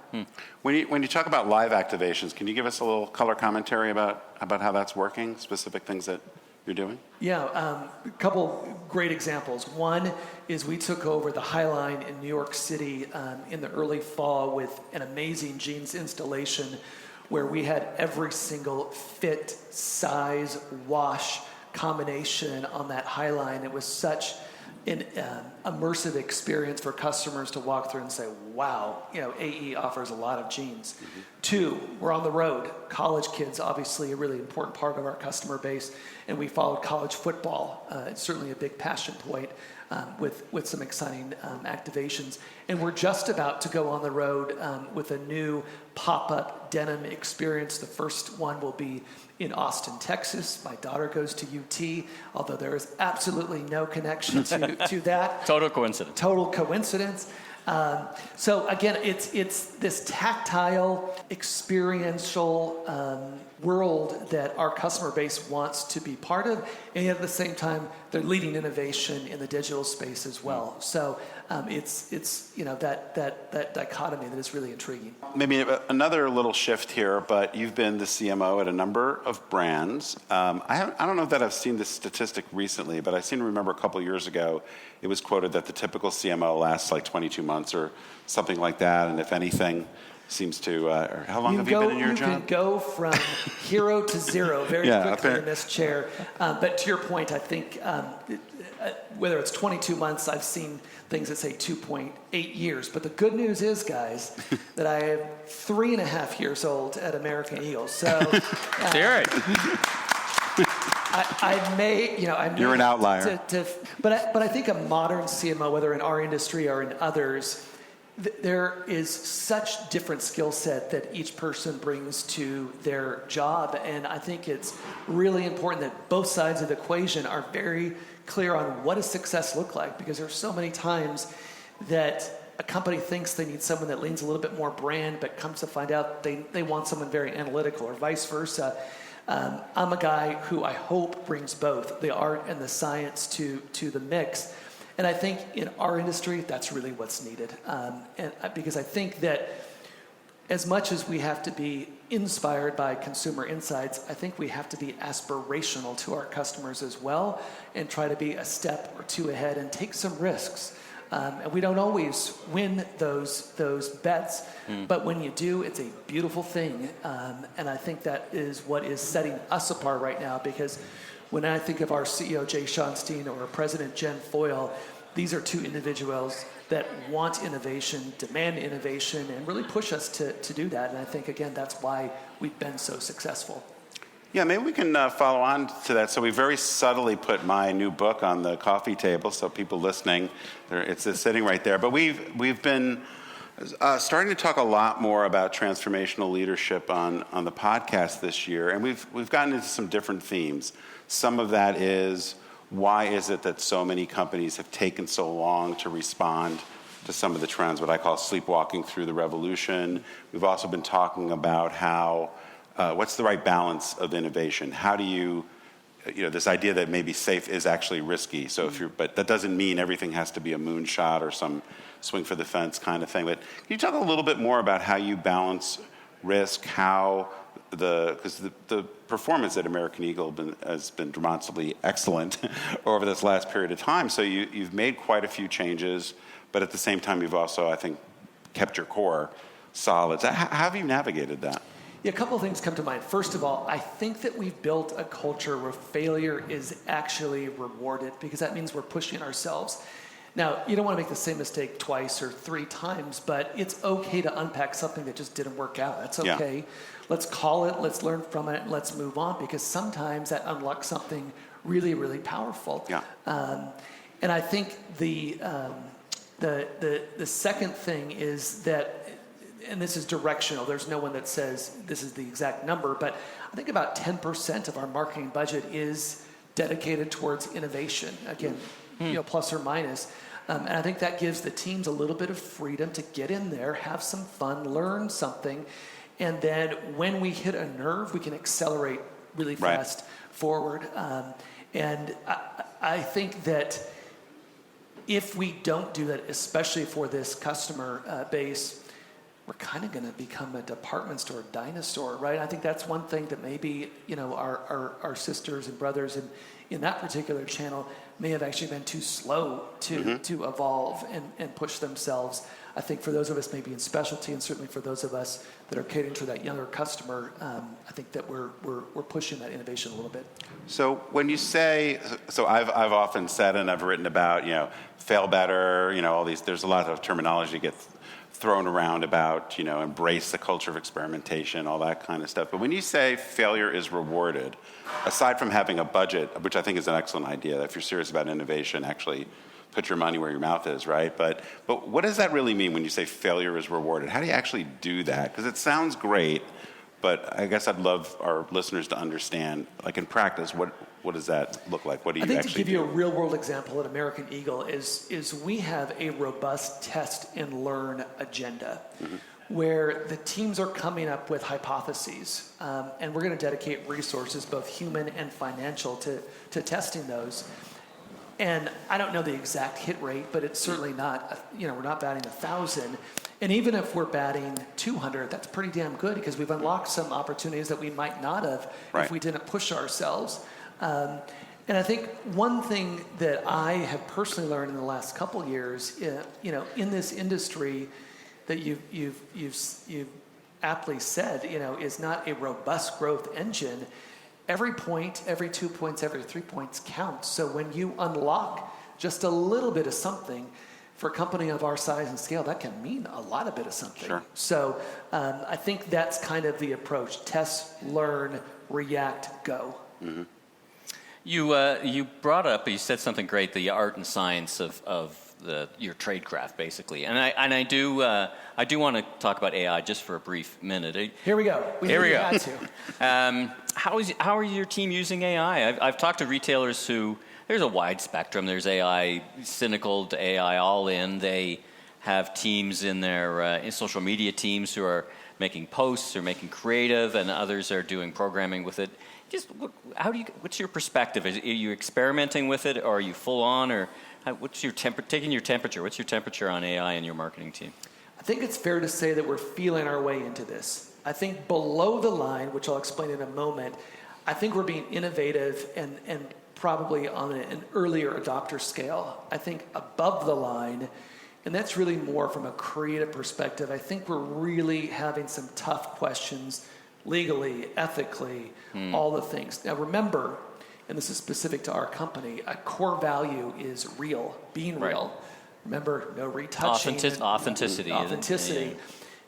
When you talk about live activations, can you give us a little color commentary about how that's working, specific things that you're doing? Yeah, a couple great examples. One is we took over the High Line in New York City in the early fall with an amazing jeans installation where we had every single fit, size, wash combination on that High Line. It was such an immersive experience for customers to walk through and say, wow, AE offers a lot of jeans. Mm-hmm. Two, we're on the road. College kids, obviously a really important part of our customer base, and we followed college football. It's certainly a big passion point with some exciting activations. And we're just about to go on the road with a new pop-up denim experience. The first one will be in Austin, Texas. My daughter goes to UT, although there is absolutely no connection to that. Total coincidence. Total coincidence. So again, it's this tactile, experiential world that our customer base wants to be part of, and yet at the same time, they're leading innovation in the digital space as well. So it's that dichotomy that is really intriguing. Maybe another little shift here, but you've been the CMO at a number of brands. I don't know that I've seen this statistic recently, but I seem to remember a couple of years ago, it was quoted that the typical CMO lasts like 22 months or something like that, and if anything, seems to, how long have you been in your job? You can go from hero to zero very quickly in this chair. But to your point, I think whether it's 22 months, I've seen things that say 2.8 years. But the good news is, guys, that I am 3.5 years old at American Eagle. So, I may, You're an outlier. But I think a modern CMO, whether in our industry or in others, there is such different skill set that each person brings to their job, and I think it's really important that both sides of the equation are very clear on what does success look like, because there's so many times that a company thinks they need someone that leans a little bit more brand, but comes to find out they want someone very analytical, or vice versa. I'm a guy who I hope brings both the art and the science to the mix. And I think in our industry, that's really what's needed. Because I think that as much as we have to be inspired by consumer insights, I think we have to be aspirational to our customers as well and try to be a step or two ahead and take some risks. And we don't always win those bets, but when you do, it's a beautiful thing. And I think that is what is setting us apart right now, because when I think of our CEO, Jay Schonstein, or President Jen Foyle, these are two individuals that want innovation, demand innovation, and really push us to do that. And I think, again, that's why we've been so successful. Yeah, maybe we can follow on to that. So we very subtly put my new book on the coffee table, so people listening, it's sitting right there. But we've been starting to talk a lot more about transformational leadership on the podcast this year, and we've gotten into some different themes. Some of that is, why is it that so many companies have taken so long to respond to some of the trends, what I call sleepwalking through the revolution. We've also been talking about how, what's the right balance of innovation? How do you this idea that maybe safe is actually risky. So but that doesn't mean everything has to be a moonshot or some swing for the fence kind of thing. But can you talk a little bit more about how you balance risk, because the performance at American Eagle has been demonstrably excellent over this last period of time. So you've made quite a few changes, but at the same time, you've also, I think, kept your core solid. How have you navigated that? Yeah, a couple of things come to mind. First of all, I think that we've built a culture where failure is actually rewarded, because that means we're pushing ourselves. Now, you don't want to make the same mistake twice or 3 times, but it's okay to unpack something that just didn't work out. That's okay. Yeah. Let's call it, let's learn from it, and let's move on, because sometimes that unlocks something really, really powerful. Yeah. And I think the second thing is that, and this is directional, there's no one that says this is the exact number, but I think about 10% of our marketing budget is dedicated towards innovation. Again, plus or minus. And I think that gives the teams a little bit of freedom to get in there, have some fun, learn something, and then when we hit a nerve, we can accelerate really fast forward. And I think that if we don't do that, especially for this customer base, we're kind of going to become a department store dinosaur, right? I think that's one thing that maybe our sisters and brothers in that particular channel may have actually been too slow to evolve and push themselves. I think for those of us maybe in specialty, and certainly for those of us that are catering to that younger customer, I think that we're pushing that innovation a little bit. So when you say, I've often said, and I've written about, fail better, all these, there's a lot of terminology gets thrown around about, embrace the culture of experimentation, all that kind of stuff. But when you say failure is rewarded, aside from having a budget, which I think is an excellent idea, if you're serious about innovation, actually put your money where your mouth is, right? But what does that really mean when you say failure is rewarded? How do you actually do that? Because it sounds great, but I guess I'd love our listeners to understand, like in practice, what does that look like? What do you actually do? I think to give you a real world example at American Eagle is we have a robust test and learn agenda where the teams are coming up with hypotheses, and we're going to dedicate resources, both human and financial, to testing those. And I don't know the exact hit rate, but it's certainly not, we're not batting 1,000. And even if we're batting 200, that's pretty damn good, because we've unlocked some opportunities that we might not have if we didn't push ourselves. And I think one thing that I have personally learned in the last couple years, in this industry that you've aptly said, is not a robust growth engine. Every point, every 2 points, every 3 points counts. So when you unlock just a little bit of something, for a company of our size and scale, that can mean a lot of bit of something. Sure. So I think that's kind of the approach: test, learn, react, go. Mm-hmm. You brought up, you said something great, the art and science of your tradecraft, basically, and I do want to talk about AI just for a brief minute. Here we go. Here we go. How are your team using AI? I've talked to retailers who, there's a wide spectrum. There's AI cynical to AI all in. They have teams in their social media teams who are making posts or making creative, and others are doing programming with it. What's your perspective? Are you experimenting with it, or are you full on, or what's your taking your temperature? What's your temperature on AI in your marketing team? I think it's fair to say that we're feeling our way into this. I think below the line, which I'll explain in a moment, I think we're being innovative and probably on an earlier adopter scale. I think above the line, and that's really more from a creative perspective, I think we're really having some tough questions legally, ethically, all the things. Now remember, and this is specific to our company, a core value is real, being real. Remember, no retouching. Authenticity. Yeah.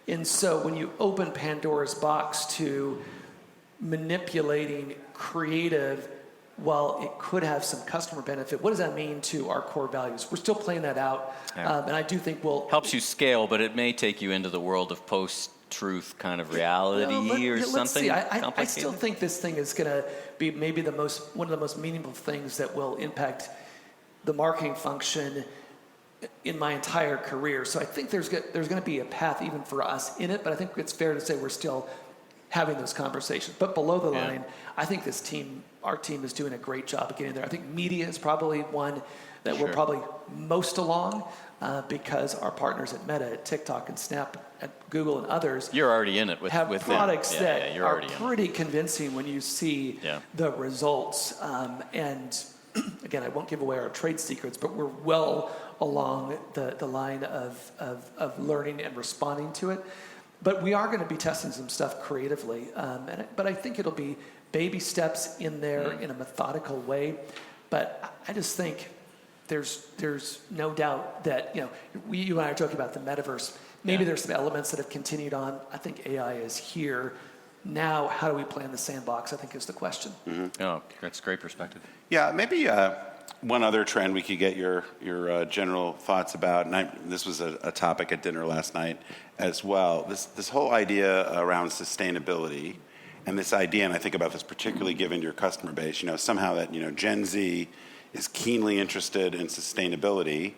And so when you open Pandora's box to manipulating creative, while it could have some customer benefit, what does that mean to our core values? We're still playing that out, and I do think helps you scale, but it may take you into the world of post-truth kind of reality or something. Let's see. I still think this thing is going to be maybe one of the most meaningful things that will impact the marketing function in my entire career. So I think there's going to be a path even for us in it, but I think it's fair to say we're still having those conversations. But below the line, I think our team is doing a great job of getting there. I think media is probably one that we're probably most along because our partners at Meta, at TikTok and Snap, at Google and others, you're already in it with products them. that you're are already pretty convincing when you see the results. And again, I won't give away our trade secrets, but we're well along the line of learning and responding to it. But we are going to be testing some stuff creatively. But I think it'll be baby steps in there in a methodical way. But I just think there's no doubt that, you and I are talking about the metaverse. Maybe there's some elements that have continued on. I think AI is here. Now, how do we play in the sandbox, I think is the question. Mm-hmm. Oh, that's a great perspective. Yeah, maybe one other trend we could get your general thoughts about, and this was a topic at dinner last night as well, this whole idea around sustainability, and this idea, and I think about this particularly given your customer base, somehow that, Gen Z is keenly interested in sustainability,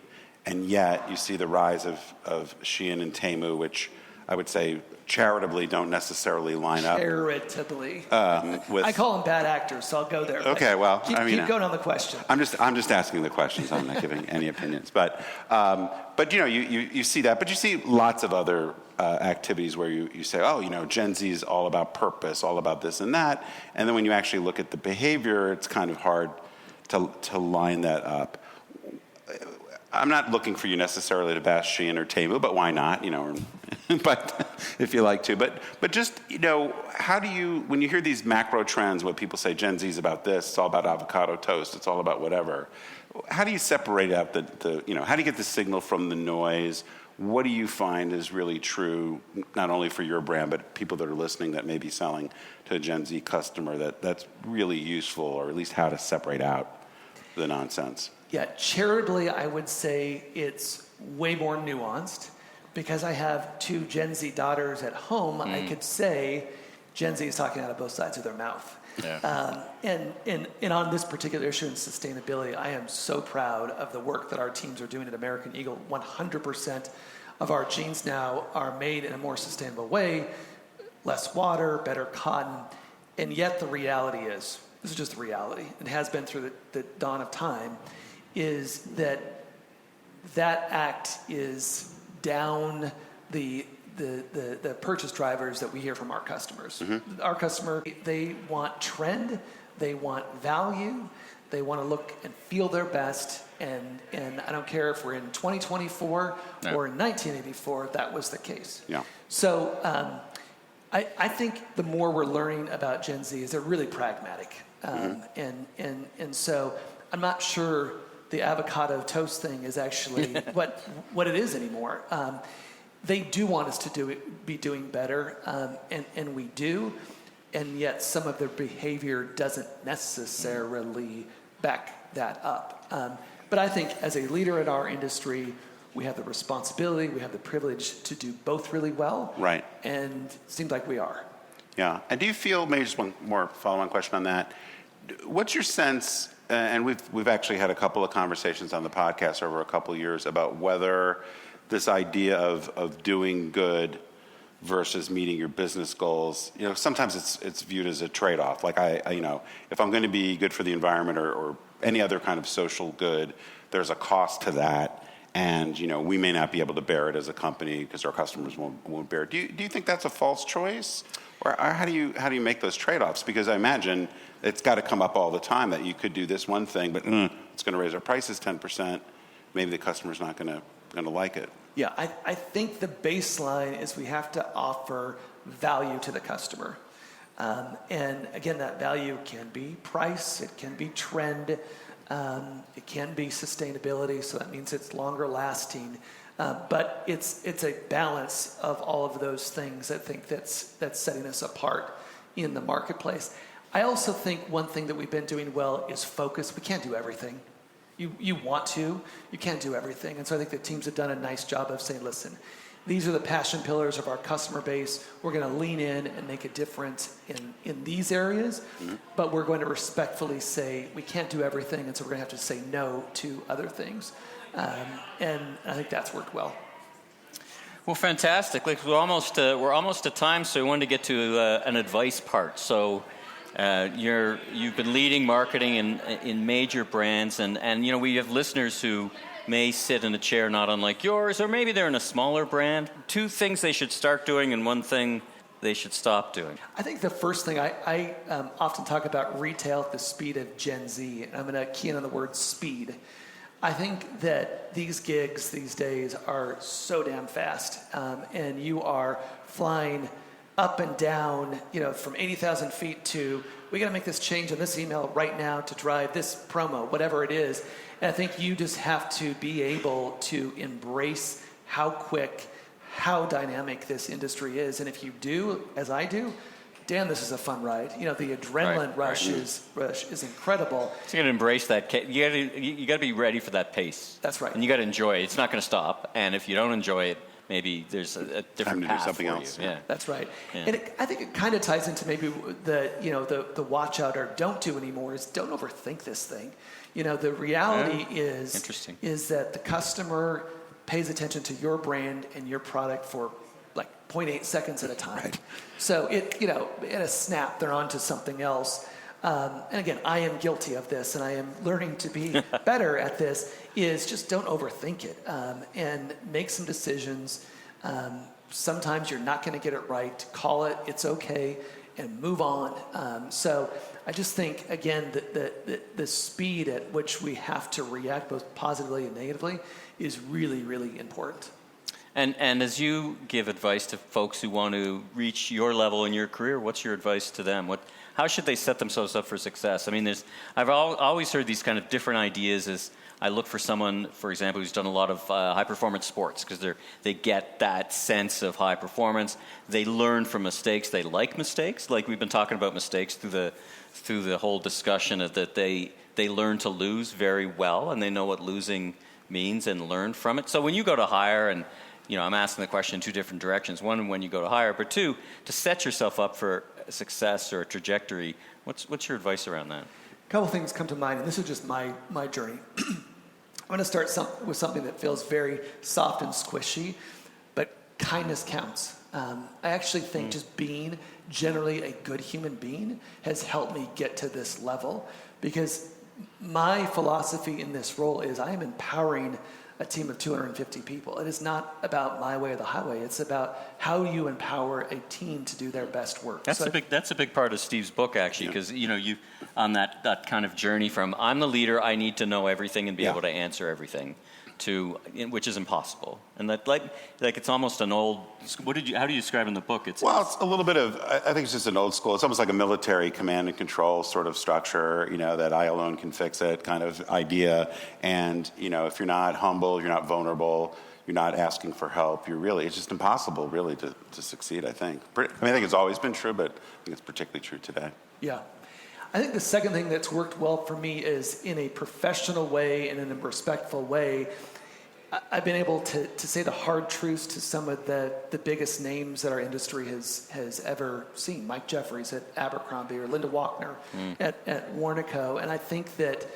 and yet you see the rise of Shein and Temu, which I would say charitably don't necessarily line up. Charitably. I call them bad actors, so I'll go there. Okay, well, keep going on the question. I'm just asking the questions. I'm not giving any opinions. But you see that. But you see lots of other activities where you say, Gen Z is all about purpose, all about this and that. And then when you actually look at the behavior, it's kind of hard to line that up. I'm not looking for you necessarily to bash Shein or Temu, but why not? But if you like to. But just, how do you, when you hear these macro trends, what people say Gen Z is about this, it's all about avocado toast, it's all about whatever. How do you separate out how do you get the signal from the noise? What do you find is really true, not only for your brand, but people that are listening that may be selling to a Gen Z customer that's really useful, or at least how to separate out the nonsense? Yeah, charitably, I would say it's way more nuanced. Because I have two Gen Z daughters at home, I could say Gen Z is talking out of both sides of their mouth. Yeah. And on this particular issue in sustainability, I am so proud of the work that our teams are doing at American Eagle. 100% of our jeans now are made in a more sustainable way, less water, better cotton. And yet the reality is, this is just the reality, and has been through the dawn of time, is that act is down the purchase drivers that we hear from our customers. Mm-hmm. Our customer, they want trend, they want value, they want to look and feel their best, and I don't care if we're in 2024 or in 1984, that was the case. Yeah. So I think the more we're learning about Gen Z is they're really pragmatic. And so I'm not sure the avocado toast thing is actually what it is anymore. They do want us to be doing better, and we do, and yet some of their behavior doesn't necessarily back that up. But I think as a leader in our industry, we have the responsibility, we have the privilege to do both really well. Right. And it seems like we are. Yeah. And do you feel, maybe just one more follow-on question on that, what's your sense, and we've actually had a couple of conversations on the podcast over a couple of years about whether this idea of doing good versus meeting your business goals, sometimes it's viewed as a trade-off. Like I if I'm going to be good for the environment or any other kind of social good, there's a cost to that, and we may not be able to bear it as a company because our customers won't bear it. Do you think that's a false choice, or how do you make those trade-offs? Because I imagine it's got to come up all the time that you could do this one thing, but it's going to raise our prices 10%. Maybe the customer's not going to like it. Yeah, I think the baseline is we have to offer value to the customer. And again, that value can be price, it can be trend, it can be sustainability, so that means it's longer lasting. But it's a balance of all of those things, I think, that's setting us apart in the marketplace. I also think one thing that we've been doing well is focus. We can't do everything. You want to, you can't do everything. And so I think the teams have done a nice job of saying, listen, these are the passion pillars of our customer base. We're going to lean in and make a difference in these areas, but we're going to respectfully say we can't do everything, and so we're going to have to say no to other things. And I think that's worked well. Well, fantastic. Like we're almost at time, so we wanted to get to an advice part. So you've been leading marketing in major brands, and you know we have listeners who may sit in a chair not unlike yours, or maybe they're in a smaller brand. 2 things they should start doing, and 1 thing they should stop doing. I think the first thing, I often talk about retail at the speed of Gen Z, and I'm going to key in on the word speed. I think that these gigs these days are so damn fast, and you are flying up and down, you know, from 80,000 feet to, we got to make this change on this email right now to drive this promo, whatever it is. And I think you just have to be able to embrace how quick, how dynamic this industry is. And if you do, as I do, damn, this is a fun ride. You know, the adrenaline rush is incredible. So you got to embrace that. You got to be ready for that pace. That's right. And you got to enjoy it. It's not going to stop. And if you don't enjoy it, maybe there's a different Time to path do something for else. you. Yeah. That's right. Yeah. And I think it kind of ties into maybe the watch out or don't do anymore is don't overthink this thing. You know, the reality is that the customer pays attention to your brand and your product for like 0.8 seconds at a time. Right. So in a snap, they're on to something else. And again, I am guilty of this, and I am learning to be better at this, is just don't overthink it and make some decisions. Sometimes you're not going to get it right. Call it, it's okay, and move on. So I just think, again, the speed at which we have to react both positively and negatively is really, really important. And as you give advice to folks who want to reach your level in your career, what's your advice to them? How should they set themselves up for success? I mean, I've always heard these kind of different ideas as I look for someone, for example, who's done a lot of high-performance sports because they get that sense of high performance. They learn from mistakes. They like mistakes. Like we've been talking about mistakes through the whole discussion of that they learn to lose very well, and they know what losing means and learn from it. So when you go to hire, and you know, I'm asking the question in 2 different directions. 1, when you go to hire, but 2, to set yourself up for success or a trajectory. What's your advice around that? A couple things come to mind, and this is just my journey. I'm going to start with something that feels very soft and squishy, but kindness counts. I actually think just being generally a good human being has helped me get to this level, because my philosophy in this role is I am empowering a team of 250 people. It is not about my way or the highway. It's about how you empower a team to do their best work. That's a big part of Steve's book, actually, because you on that kind of journey from I'm the leader, I need to know everything and be able to answer everything, to which is impossible. And that like it's almost an old. How do you describe in the book? It's a little bit of, I think it's just an old school, it's almost like a military command and control sort of structure, that I alone can fix it kind of idea. And, if you're not humble, you're not vulnerable, you're not asking for help, it's just impossible really to succeed, I think. I think it's always been true, but I think it's particularly true today. Yeah. I think the second thing that's worked well for me is in a professional way and in a respectful way, I've been able to say the hard truths to some of the biggest names that our industry has ever seen. Mike Jeffries at Abercrombie, or Linda Walkner at Warnaco. And I think that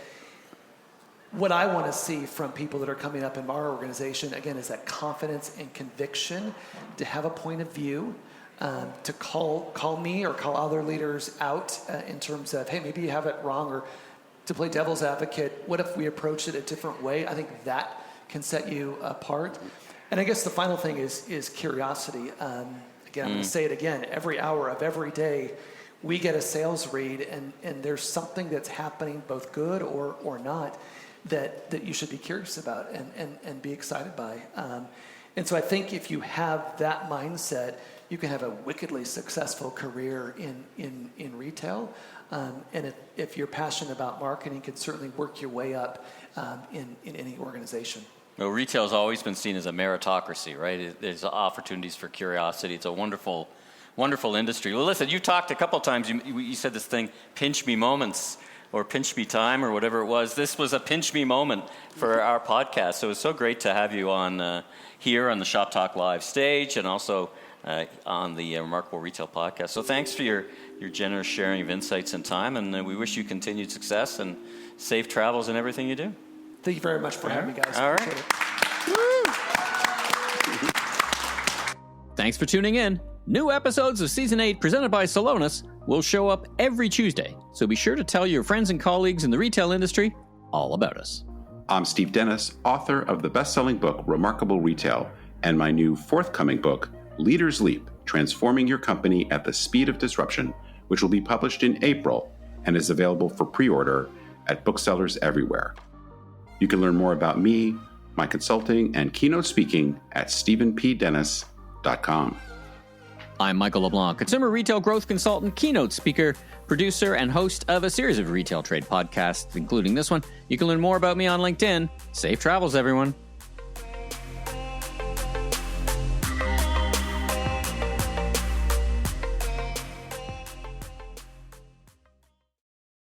what I want to see from people that are coming up in our organization, again, is that confidence and conviction to have a point of view, to call me or call other leaders out in terms of, hey, maybe you have it wrong, or to play devil's advocate, what if we approach it a different way? I think that can set you apart. And I guess the final thing is curiosity. Again, I'm going to say it again. Every hour of every day, we get a sales read, and there's something that's happening, both good or not, that you should be curious about and be excited by. And so I think if you have that mindset, you can have a wickedly successful career in retail. And if you're passionate about marketing, you can certainly work your way up in any organization. Well, retail has always been seen as a meritocracy, right? There's opportunities for curiosity. It's a wonderful, wonderful industry. Well, listen, you talked a couple times. You said this thing, pinch me moments, or pinch me time, or whatever it was. This was a pinch me moment for our podcast. So it's so great to have you on here on the Shop Talk Live stage, and also on the Remarkable Retail podcast. So thanks for your generous sharing of insights and time, and we wish you continued success and safe travels in everything you do. Thank you very much for having me, guys. All right. Appreciate it. Thanks for tuning in. New episodes of Season 8 presented by Celonis will show up every Tuesday, so be sure to tell your friends and colleagues in the retail industry all about us. I'm Steve Dennis, author of the best-selling book Remarkable Retail, and my new forthcoming book, Leaders Leap, Transforming Your Company at the Speed of Disruption, which will be published in April and is available for pre-order at booksellers everywhere. You can learn more about me, my consulting, and keynote speaking at stephenpdennis.com. I'm Michael LeBlanc, consumer retail growth consultant, keynote speaker, producer, and host of a series of retail trade podcasts, including this one. You can learn more about me on LinkedIn. Safe travels, everyone.